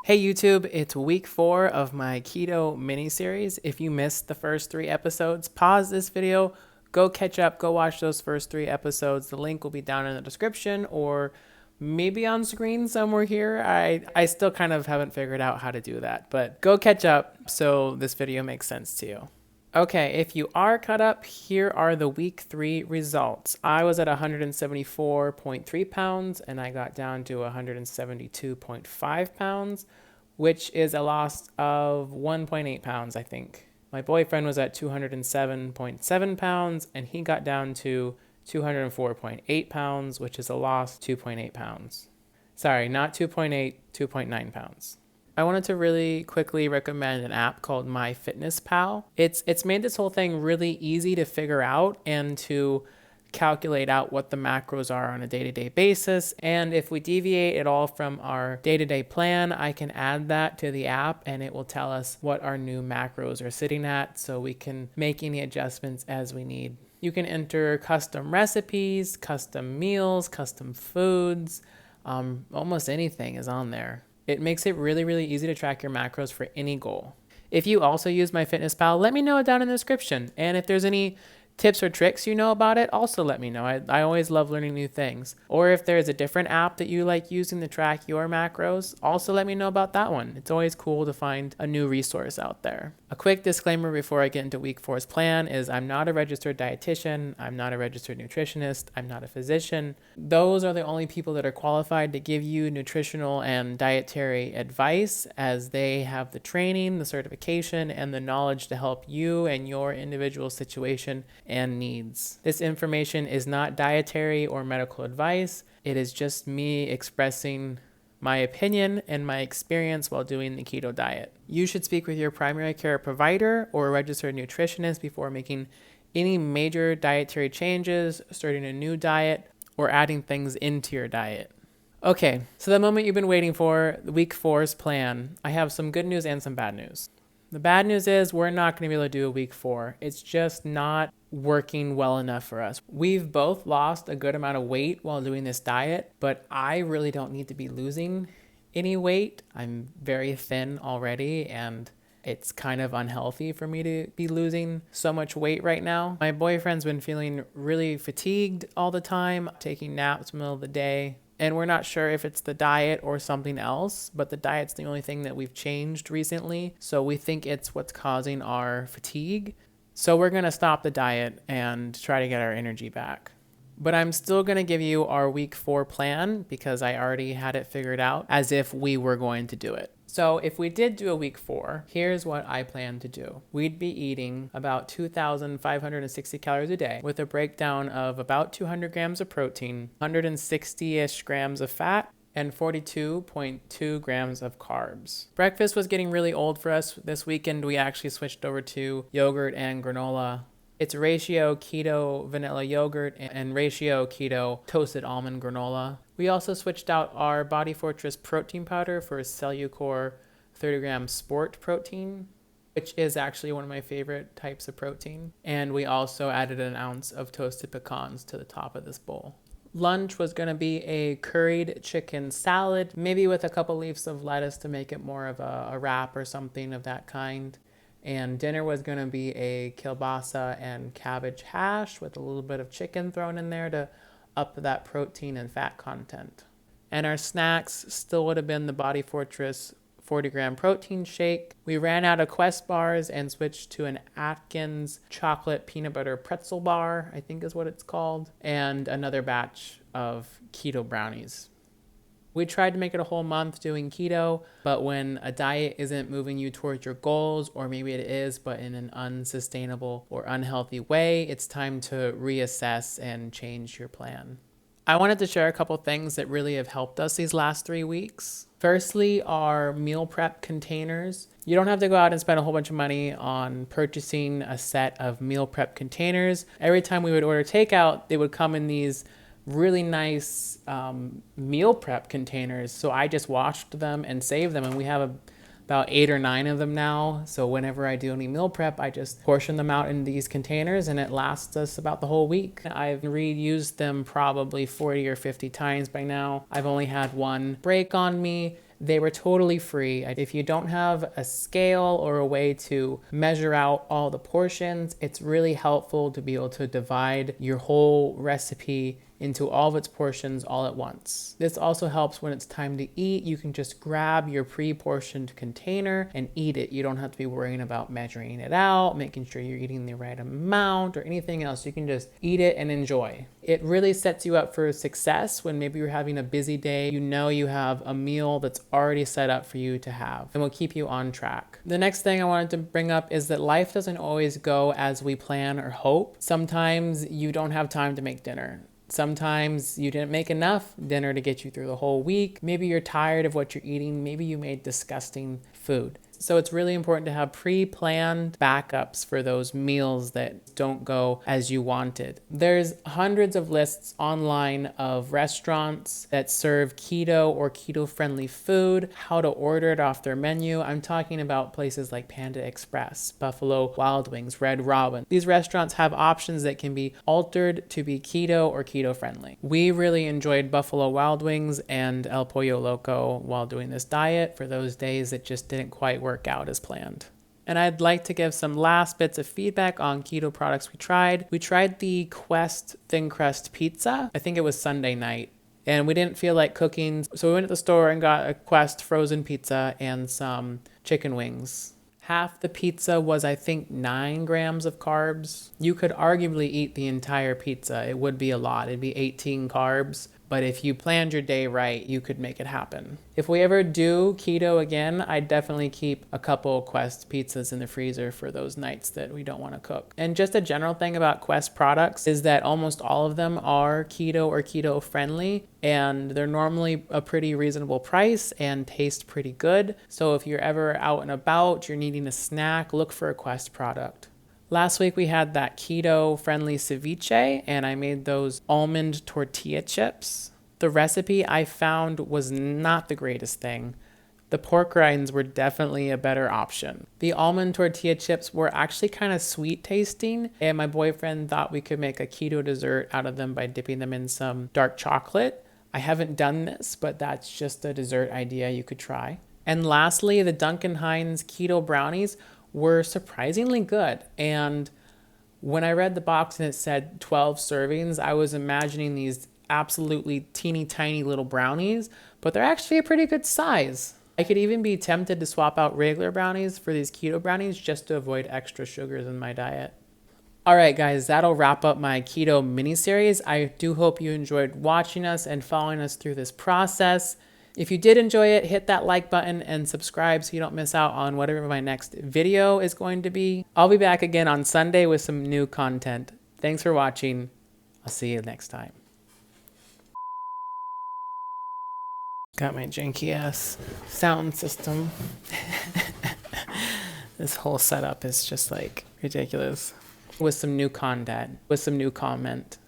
Hey YouTube, it's week 4 of my keto mini-series. If you missed the first 3 episodes, pause this video, go catch up, go watch those first 3 episodes. The link will be down in the description or maybe on screen somewhere here. I still kind of haven't figured out how to do that, but go catch up so this video makes sense to you. Okay, if you are caught up, here are the week 3 results. I was at 174.3 pounds and I got down to 172.5 pounds, which is a loss of 1.8 pounds, I think. My boyfriend was at 207.7 pounds and he got down to 204.8 pounds, which is a loss 2.8 pounds. Sorry, not 2.8, 2.9 pounds. I wanted to really quickly recommend an app called MyFitnessPal. It's made this whole thing really easy to figure out and to calculate out what the macros are on a day-to-day basis. And if we deviate at all from our day-to-day plan, I can add that to the app and it will tell us what our new macros are sitting at so we can make any adjustments as we need. You can enter custom recipes, custom meals, custom foods, almost anything is on there. It makes it really, really easy to track your macros for any goal. If you also use MyFitnessPal, let me know it down in the description. And if there's any tips or tricks you know about it, also let me know. I always love learning new things. Or if there's a different app that you like using to track your macros, also let me know about that one. It's always cool to find a new resource out there. A quick disclaimer before I get into week 4's plan is I'm not a registered dietitian, I'm not a registered nutritionist, I'm not a physician. Those are the only people that are qualified to give you nutritional and dietary advice, as they have the training, the certification, and the knowledge to help you and your individual situation and needs. This information is not dietary or medical advice. It is just me expressing my opinion and my experience while doing the keto diet. You should speak with your primary care provider or a registered nutritionist before making any major dietary changes, starting a new diet, or adding things into your diet. Okay, so the moment you've been waiting for, week 4's plan. I have some good news and some bad news. The bad news is we're not going to be able to do a week 4. It's just not working well enough for us. We've both lost a good amount of weight while doing this diet, but I really don't need to be losing any weight. I'm very thin already, and it's kind of unhealthy for me to be losing so much weight right now. My boyfriend's been feeling really fatigued all the time, taking naps in the middle of the day. And we're not sure if it's the diet or something else, but the diet's the only thing that we've changed recently. So we think it's what's causing our fatigue. So we're going to stop the diet and try to get our energy back. But I'm still going to give you our week 4 plan because I already had it figured out as if we were going to do it. So if we did do a week 4, here's what I plan to do. We'd be eating about 2,560 calories a day with a breakdown of about 200 grams of protein, 160-ish grams of fat, and 42.2 grams of carbs. Breakfast was getting really old for us. This weekend, we actually switched over to yogurt and granola. It's ratio keto vanilla yogurt and ratio keto toasted almond granola. We also switched out our Body Fortress protein powder for Cellucor 30-gram sport protein, which is actually one of my favorite types of protein. And we also added an ounce of toasted pecans to the top of this bowl. Lunch was going to be a curried chicken salad, maybe with a couple leaves of lettuce to make it more of a wrap or something of that kind. And dinner was going to be a kielbasa and cabbage hash with a little bit of chicken thrown in there to up that protein and fat content. And our snacks still would have been the Body Fortress 40-gram protein shake. We ran out of Quest bars and switched to an Atkins chocolate peanut butter pretzel bar, I think is what it's called, and another batch of keto brownies. We tried to make it a whole month doing keto, but when a diet isn't moving you towards your goals, or maybe it is, but in an unsustainable or unhealthy way, it's time to reassess and change your plan. I wanted to share a couple things that really have helped us these last 3 weeks. Firstly, our meal prep containers. You don't have to go out and spend a whole bunch of money on purchasing a set of meal prep containers. Every time we would order takeout, they would come in these really nice meal prep containers. So I just washed them and saved them, and we have about 8 or 9 of them now. So whenever I do any meal prep, I just portion them out in these containers and it lasts us about the whole week. I've reused them probably 40 or 50 times by now. I've only had one break on me. They were totally free. If you don't have a scale or a way to measure out all the portions, it's really helpful to be able to divide your whole recipe into all of its portions all at once. This also helps when it's time to eat. You can just grab your pre-portioned container and eat it. You don't have to be worrying about measuring it out, making sure you're eating the right amount or anything else. You can just eat it and enjoy. It really sets you up for success when maybe you're having a busy day. You know you have a meal that's already set up for you to have and will keep you on track. The next thing I wanted to bring up is that life doesn't always go as we plan or hope. Sometimes you don't have time to make dinner. Sometimes you didn't make enough dinner to get you through the whole week. Maybe you're tired of what you're eating. Maybe you made disgusting food. So it's really important to have pre-planned backups for those meals that don't go as you wanted. There's hundreds of lists online of restaurants that serve keto or keto-friendly food, how to order it off their menu. I'm talking about places like Panda Express, Buffalo Wild Wings, Red Robin. These restaurants have options that can be altered to be keto or keto-friendly. We really enjoyed Buffalo Wild Wings and El Pollo Loco while doing this diet for those days that just didn't quite work out as planned. And I'd like to give some last bits of feedback on keto products we tried. We tried the Quest thin crust pizza. I think it was Sunday night. And we didn't feel like cooking. So we went to the store and got a Quest frozen pizza and some chicken wings. Half the pizza was, I think, 9 grams of carbs. You could arguably eat the entire pizza. It would be a lot. It'd be 18 carbs. But if you planned your day right, you could make it happen. If we ever do keto again, I'd definitely keep a couple Quest pizzas in the freezer for those nights that we don't want to cook. And just a general thing about Quest products is that almost all of them are keto or keto friendly, and they're normally a pretty reasonable price and taste pretty good. So if you're ever out and about, you're needing a snack, look for a Quest product. Last week we had that keto-friendly ceviche, and I made those almond tortilla chips. The recipe I found was not the greatest thing. The pork rinds were definitely a better option. The almond tortilla chips were actually kind of sweet tasting, and my boyfriend thought we could make a keto dessert out of them by dipping them in some dark chocolate. I haven't done this, but that's just a dessert idea you could try. And lastly, the Duncan Hines keto brownies were surprisingly good. And when I read the box and it said 12 servings, I was imagining these absolutely teeny tiny little brownies, but they're actually a pretty good size. I could even be tempted to swap out regular brownies for these keto brownies just to avoid extra sugars in my diet. All right, guys, that'll wrap up my keto mini series. I do hope you enjoyed watching us and following us through this process. If you did enjoy it, hit that like button and subscribe so you don't miss out on whatever my next video is going to be. I'll be back again on Sunday with some new content. Thanks for watching. I'll see you next time. Got my janky ass sound system. This whole setup is just like ridiculous. With some new content. With some new content.